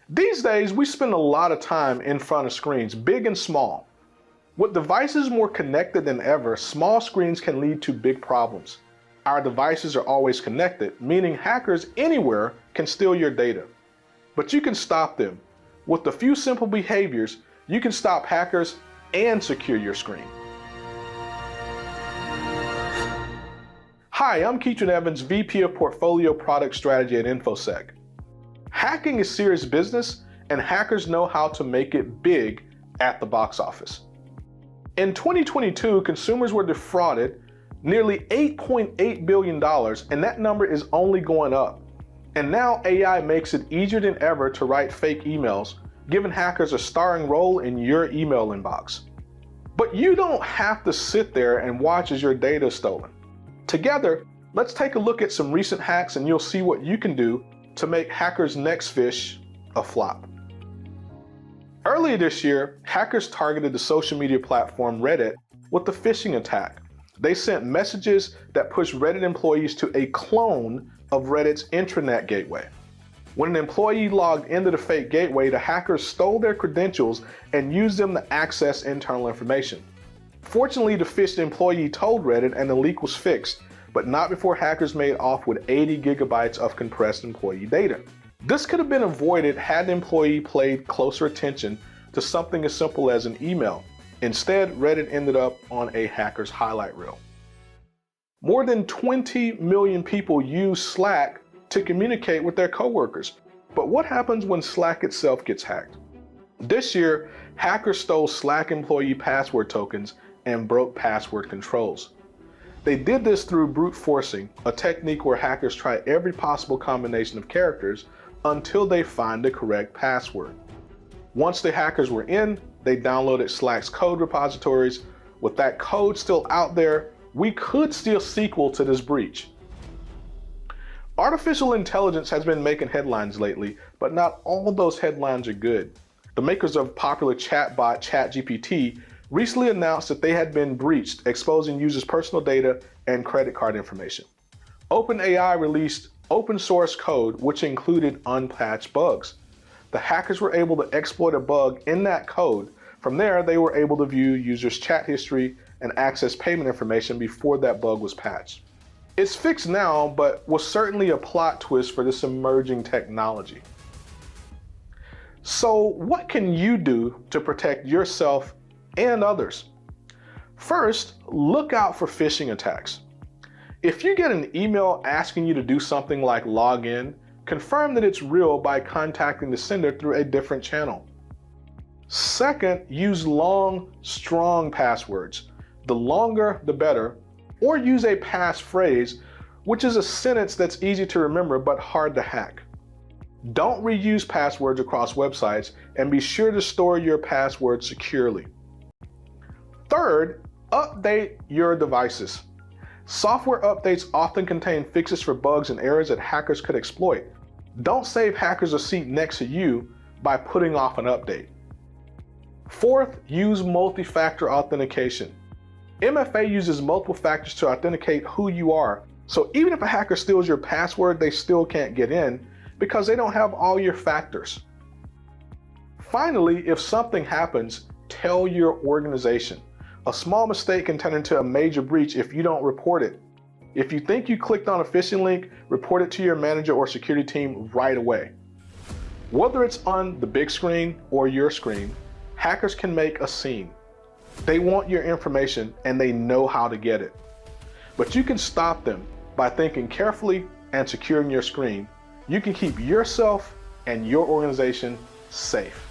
These days, we spend a lot of time in front of screens, big and small. With devices more connected than ever, small screens can lead to big problems. Our devices are always connected, meaning hackers anywhere can steal your data. But you can stop them. With a few simple behaviors, you can stop hackers and secure your screen. Hi, I'm Keaton Evans, VP of Portfolio Product Strategy at INfosec. Hacking is serious business, and hackers know how to make it big at the box office. In 2022, consumers were defrauded nearly $8.8 billion, and that number is only going up. And now AI makes it easier than ever to write fake emails, giving hackers a starring role in your email inbox. But you don't have to sit there and watch as your data is stolen. Together, let's take a look at some recent hacks and you'll see what you can do to make hackers' next fish a flop. Earlier this year, hackers targeted the social media platform Reddit with a phishing attack. They sent messages that pushed Reddit employees to a clone of Reddit's intranet gateway. When an employee logged into the fake gateway, the hackers stole their credentials and used them to access internal information. Fortunately, the phished employee told Reddit and the leak was fixed, but not before hackers made off with 80 gigabytes of compressed employee data. This could have been avoided had the employee paid closer attention to something as simple as an email. Instead, Reddit ended up on a hacker's highlight reel. More than 20 million people use Slack to communicate with their coworkers. But what happens when Slack itself gets hacked? This year, hackers stole Slack employee password tokens and broke password controls. They did this through brute forcing, a technique where hackers try every possible combination of characters until they find the correct password. Once the hackers were in, they downloaded Slack's code repositories. With that code still out there, we could steal sequel to this breach. Artificial intelligence has been making headlines lately, but not all those headlines are good. The makers of popular chatbot ChatGPT recently announced that they had been breached, exposing users' personal data and credit card information. OpenAI released open source code which included unpatched bugs. The hackers were able to exploit a bug in that code. From there, they were able to view users' chat history and access payment information before that bug was patched. It's fixed now, but was certainly a plot twist for this emerging technology. So what can you do to protect yourself and others? First, look out for phishing attacks. If you get an email asking you to do something like log in, confirm that it's real by contacting the sender through a different channel. Second, use long, strong passwords. The longer, the better, or use a passphrase, which is a sentence that's easy to remember but hard to hack. Don't reuse passwords across websites, and be sure to store your passwords securely. Third, update your devices. Software updates often contain fixes for bugs and errors that hackers could exploit. Don't save hackers a seat next to you by putting off an update. Fourth, use multi-factor authentication. MFA uses multiple factors to authenticate who you are, so even if a hacker steals your password, they still can't get in because they don't have all your factors. Finally, if something happens, tell your organization. A small mistake can turn into a major breach if you don't report it. If you think you clicked on a phishing link, report it to your manager or security team right away. Whether it's on the big screen or your screen, hackers can make a scene. They want your information and they know how to get it. But you can stop them by thinking carefully and securing your screen. You can keep yourself and your organization safe.